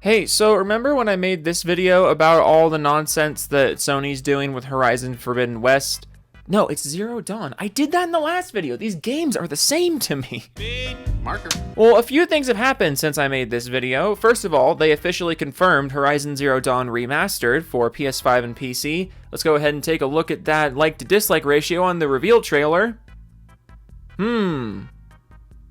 Hey, so remember when I made this video about all the nonsense that Sony's doing with Horizon Forbidden West? No, it's Zero Dawn. I did that in the last video. These games are the same to me. Marker. Well, a few things have happened since I made this video. First of all, they officially confirmed Horizon Zero Dawn Remastered for PS5 and PC. Let's go ahead and take a look at that like to dislike ratio on the reveal trailer.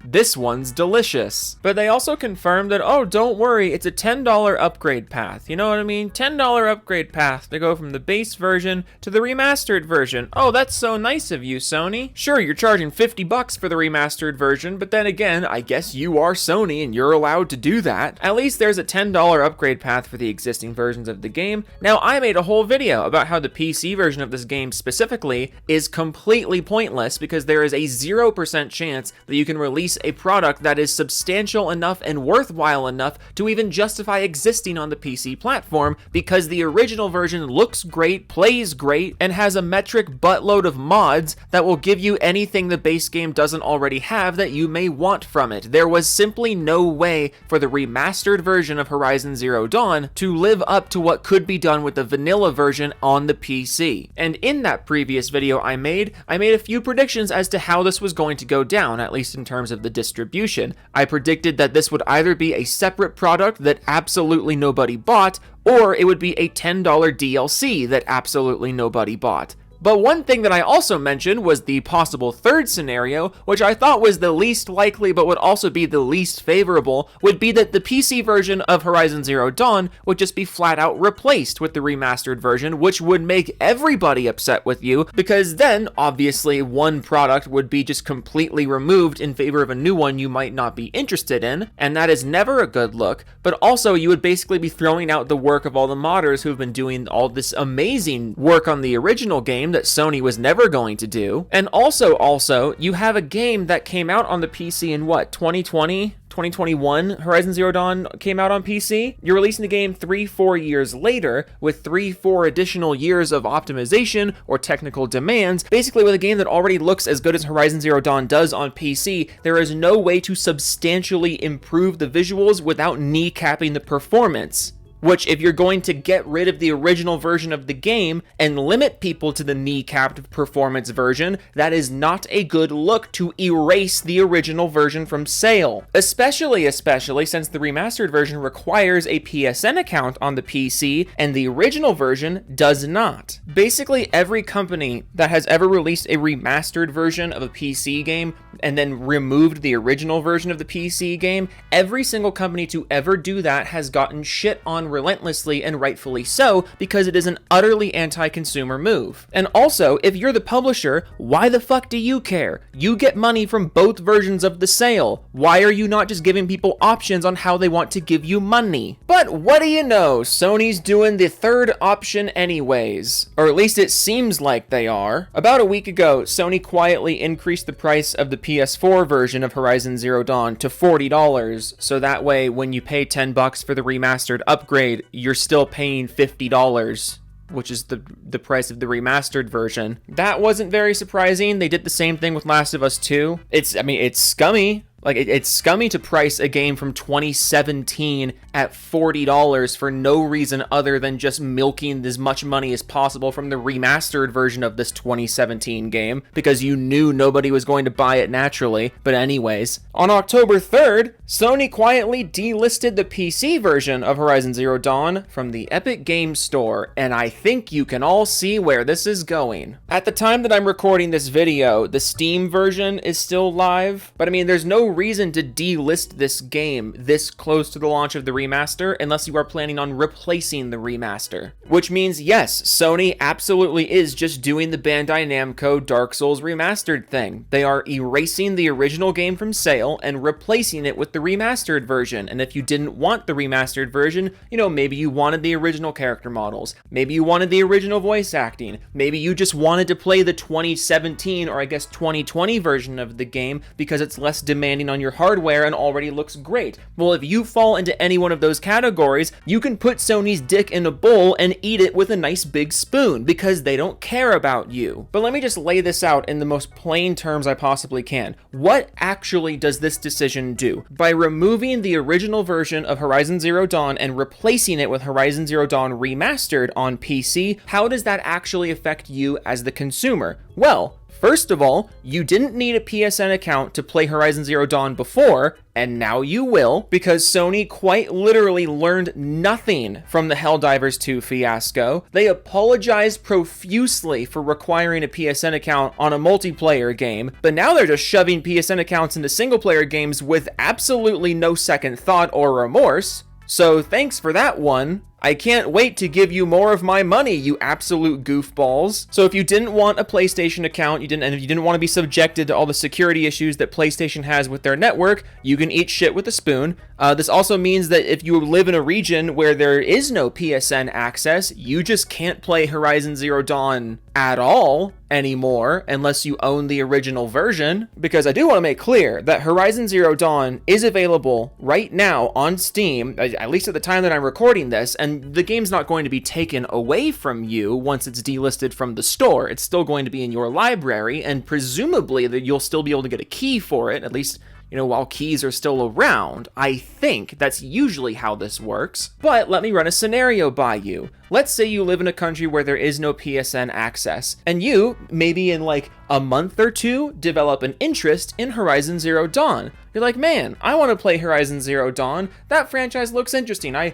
This one's delicious. But they also confirmed that, oh, don't worry, it's a $10 upgrade path. You know what I mean? $10 upgrade path to go from the base version to the remastered version. Oh, that's so nice of you, Sony. Sure, you're charging $50 for the remastered version, but then again, I guess you are Sony and you're allowed to do that. At least there's a $10 upgrade path for the existing versions of the game. Now, I made a whole video about how the PC version of this game specifically is completely pointless because there is a 0% chance that you can release a product that is substantial enough and worthwhile enough to even justify existing on the PC platform, because the original version looks great, plays great, and has a metric buttload of mods that will give you anything the base game doesn't already have that you may want from it. There was simply no way for the remastered version of Horizon Zero Dawn to live up to what could be done with the vanilla version on the PC. And in that previous video I made a few predictions as to how this was going to go down, at least in terms of the distribution. I predicted that this would either be a separate product that absolutely nobody bought, or it would be a $10 DLC that absolutely nobody bought. But one thing that I also mentioned was the possible third scenario, which I thought was the least likely but would also be the least favorable, would be that the PC version of Horizon Zero Dawn would just be flat out replaced with the remastered version, which would make everybody upset with you, because then obviously one product would be just completely removed in favor of a new one you might not be interested in, and that is never a good look. But also you would basically be throwing out the work of all the modders who've been doing all this amazing work on the original game that Sony was never going to do. And also, you have a game that came out on the PC in what, 2020? 2021, Horizon Zero Dawn came out on PC. You're releasing the game 3-4 years later with 3-4 additional years of optimization or technical demands. Basically, with a game that already looks as good as Horizon Zero Dawn does on PC, there is no way to substantially improve the visuals without kneecapping the performance. Which, if you're going to get rid of the original version of the game and limit people to the kneecapped performance version, that is not a good look to erase the original version from sale. Especially since the remastered version requires a PSN account on the PC and the original version does not. Basically, every company that has ever released a remastered version of a PC game and then removed the original version of the PC game, every single company to ever do that has gotten shit on relentlessly, and rightfully so, because it is an utterly anti-consumer move. And also, if you're the publisher, why the fuck do you care? You get money from both versions of the sale. Why are you not just giving people options on how they want to give you money? But what do you know? Sony's doing the third option anyways. Or at least it seems like they are. About a week ago, Sony quietly increased the price of the PS4 version of Horizon Zero Dawn to $40, so that way when you pay $10 for the remastered upgrade, you're still paying $50, which is the price of the remastered version. That wasn't very surprising. They did the same thing with Last of Us 2. It's scummy. Like, it's scummy to price a game from 2017 at $40 for no reason other than just milking as much money as possible from the remastered version of this 2017 game, because you knew nobody was going to buy it naturally. But anyways, on October 3rd, Sony quietly delisted the PC version of Horizon Zero Dawn from the Epic Games Store, and I think you can all see where this is going. At the time that I'm recording this video, the Steam version is still live, but I mean, there's no reason to delist this game this close to the launch of the remaster unless you are planning on replacing the remaster. Which means, yes, Sony absolutely is just doing the Bandai Namco Dark Souls Remastered thing. They are erasing the original game from sale and replacing it with the remastered version. And if you didn't want the remastered version, you know, maybe you wanted the original character models, maybe you wanted the original voice acting, maybe you just wanted to play the 2017 or I guess 2020 version of the game because it's less demanding running on your hardware and already looks great. Well, if you fall into any one of those categories, you can put Sony's dick in a bowl and eat it with a nice big spoon because they don't care about you. But let me just lay this out in the most plain terms I possibly can. What actually does this decision do? By removing the original version of Horizon Zero Dawn and replacing it with Horizon Zero Dawn Remastered on PC, how does that actually affect you as the consumer? Well, first of all, you didn't need a PSN account to play Horizon Zero Dawn before, and now you will, because Sony quite literally learned nothing from the Helldivers 2 fiasco. They apologized profusely for requiring a PSN account on a multiplayer game, but now they're just shoving PSN accounts into single-player games with absolutely no second thought or remorse. So thanks for that one. I can't wait to give you more of my money, you absolute goofballs. So if you didn't want a PlayStation account, and if you didn't want to be subjected to all the security issues that PlayStation has with their network, you can eat shit with a spoon. This also means that if you live in a region where there is no PSN access, you just can't play Horizon Zero Dawn at all anymore unless you own the original version. Because I do want to make clear that Horizon Zero Dawn is available right now on Steam, at least at the time that I'm recording this, and the game's not going to be taken away from you once it's delisted from the store. It's still going to be in your library, and presumably that you'll still be able to get a key for it, at least, you know, while keys are still around. I think that's usually how this works. But let me run a scenario by you. Let's say you live in a country where there is no PSN access, and you, maybe in like a month or two, develop an interest in Horizon Zero Dawn. You're like, man, I want to play Horizon Zero Dawn. That franchise looks interesting. I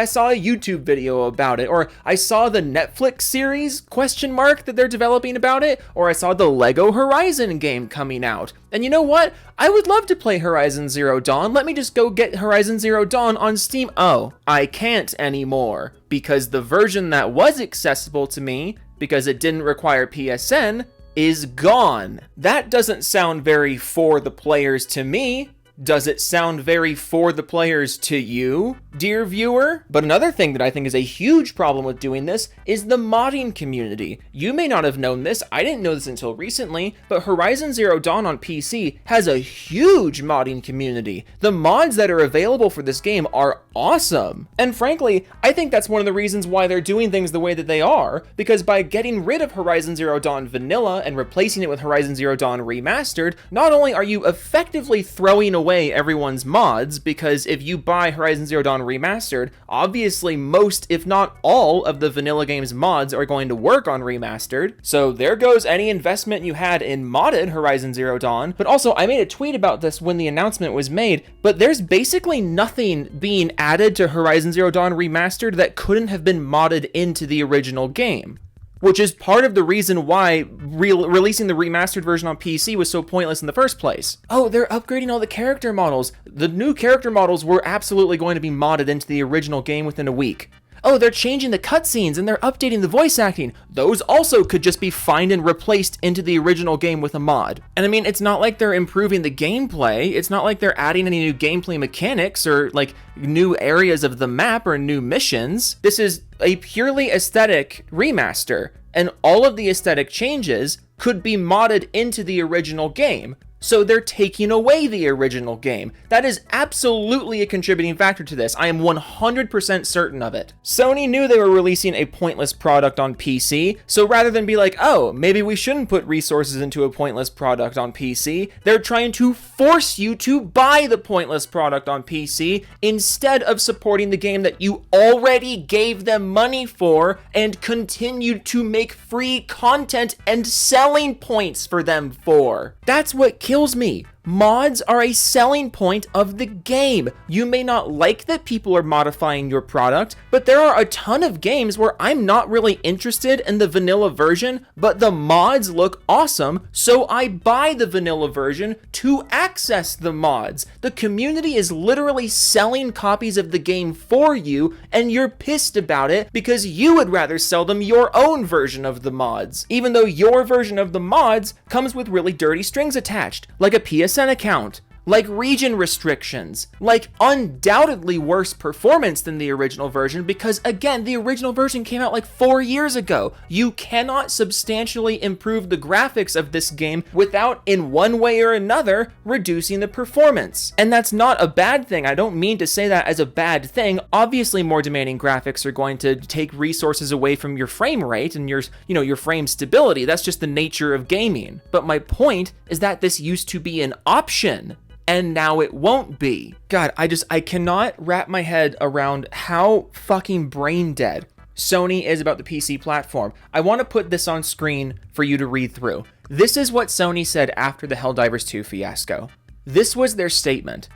saw a YouTube video about it, or I saw the Netflix series, ? That they're developing about it, or I saw the Lego Horizon game coming out. And you know what? I would love to play Horizon Zero Dawn. Let me just go get Horizon Zero Dawn on Steam. Oh, I can't anymore, because the version that was accessible to me, because it didn't require PSN, is gone. That doesn't sound very for the players to me. Does it sound very for the players to you, dear viewer? But another thing that I think is a huge problem with doing this is the modding community. You may not have known this, I didn't know this until recently, but Horizon Zero Dawn on PC has a huge modding community. The mods that are available for this game are awesome. And frankly, I think that's one of the reasons why they're doing things the way that they are, because by getting rid of Horizon Zero Dawn Vanilla and replacing it with Horizon Zero Dawn Remastered, not only are you effectively throwing away everyone's mods, because if you buy Horizon Zero Dawn Remastered, obviously most, if not all, of the vanilla game's mods are going to work on Remastered. So there goes any investment you had in modded Horizon Zero Dawn. But also, I made a tweet about this when the announcement was made, but there's basically nothing being added to Horizon Zero Dawn Remastered that couldn't have been modded into the original game, which is part of the reason why releasing the remastered version on PC was so pointless in the first place. Oh, they're upgrading all the character models. The new character models were absolutely going to be modded into the original game within a week. Oh, they're changing the cutscenes and they're updating the voice acting. Those also could just be found and replaced into the original game with a mod. And I mean, it's not like they're improving the gameplay. It's not like they're adding any new gameplay mechanics or like new areas of the map or new missions. This is a purely aesthetic remaster, and all of the aesthetic changes could be modded into the original game. So they're taking away the original game. That is absolutely a contributing factor to this. I am 100% certain of it. Sony knew they were releasing a pointless product on PC, so rather than be like, oh, maybe we shouldn't put resources into a pointless product on PC, they're trying to force you to buy the pointless product on PC instead of supporting the game that you already gave them money for and continued to make free content and selling points for them for. That's what kills me. Mods are a selling point of the game. You may not like that people are modifying your product, but there are a ton of games where I'm not really interested in the vanilla version, but the mods look awesome, so I buy the vanilla version to access the mods. The community is literally selling copies of the game for you, and you're pissed about it because you would rather sell them your own version of the mods, even though your version of the mods comes with really dirty strings attached, like a PSN account, like region restrictions, like undoubtedly worse performance than the original version because, again, the original version came out like 4 years ago. You cannot substantially improve the graphics of this game without, in one way or another, reducing the performance. And that's not a bad thing. I don't mean to say that as a bad thing. Obviously, more demanding graphics are going to take resources away from your frame rate and your frame stability. That's just the nature of gaming. But my point is that this used to be an option, and now it won't be. God, I cannot wrap my head around how fucking brain dead Sony is about the PC platform. I want to put this on screen for you to read through. This is what Sony said after the Helldivers 2 fiasco. This was their statement.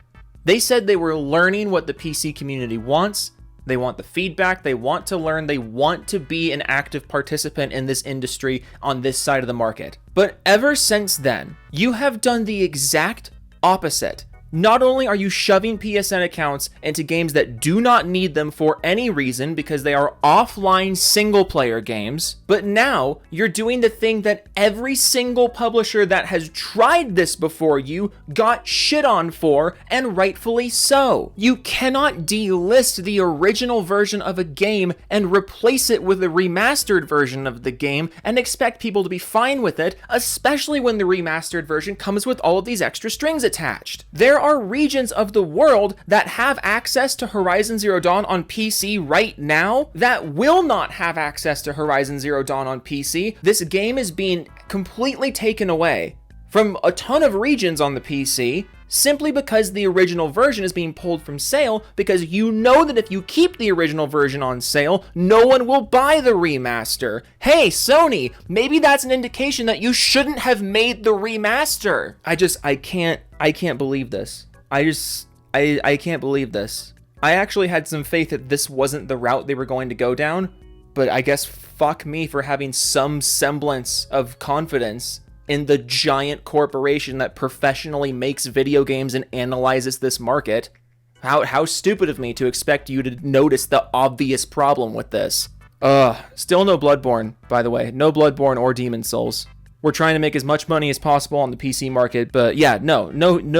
They said they were learning what the PC community wants. They want the feedback, they want to learn, they want to be an active participant in this industry on this side of the market. But ever since then, you have done the exact opposite. Not only are you shoving PSN accounts into games that do not need them for any reason because they are offline single-player games, but now you're doing the thing that every single publisher that has tried this before you got shit on for, and rightfully so. You cannot delist the original version of a game and replace it with a remastered version of the game and expect people to be fine with it, especially when the remastered version comes with all of these extra strings attached. There are regions of the world that have access to Horizon Zero Dawn on PC right now that will not have access to Horizon Zero Dawn on PC. This game is being completely taken away from a ton of regions on the PC simply because the original version is being pulled from sale, because you know that if you keep the original version on sale, no one will buy the remaster. Hey, Sony, maybe that's an indication that you shouldn't have made the remaster. I can't believe this. I can't believe this. I actually had some faith that this wasn't the route they were going to go down, but I guess fuck me for having some semblance of confidence in the giant corporation that professionally makes video games and analyzes this market. How stupid of me to expect you to notice the obvious problem with this. Still no Bloodborne, by the way. No Bloodborne or Demon Souls. We're trying to make as much money as possible on the PC market, but yeah, no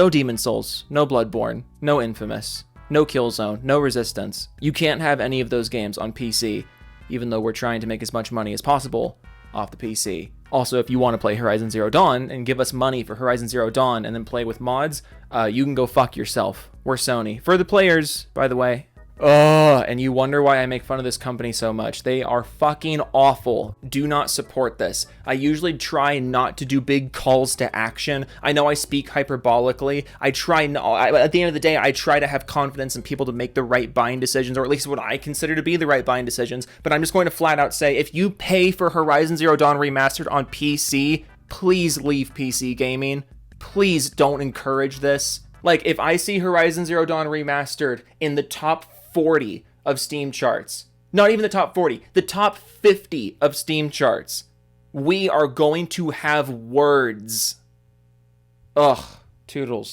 Demon Souls, no Bloodborne, no Infamous, no Killzone, no Resistance. You can't have any of those games on PC, even though we're trying to make as much money as possible off the PC. Also, if you want to play Horizon Zero Dawn and give us money for Horizon Zero Dawn and then play with mods, you can go fuck yourself. We're Sony. For the players, by the way. And you wonder why I make fun of this company so much. They are fucking awful. Do not support this. I usually try not to do big calls to action. I know I speak hyperbolically. At the end of the day, I try to have confidence in people to make the right buying decisions, or at least what I consider to be the right buying decisions. But I'm just going to flat out say, if you pay for Horizon Zero Dawn Remastered on PC, please leave PC gaming. Please don't encourage this. Like, if I see Horizon Zero Dawn Remastered in the top 40 of Steam charts, not even the top 40, the top 50 of Steam charts, we are going to have words. Ugh, toodles.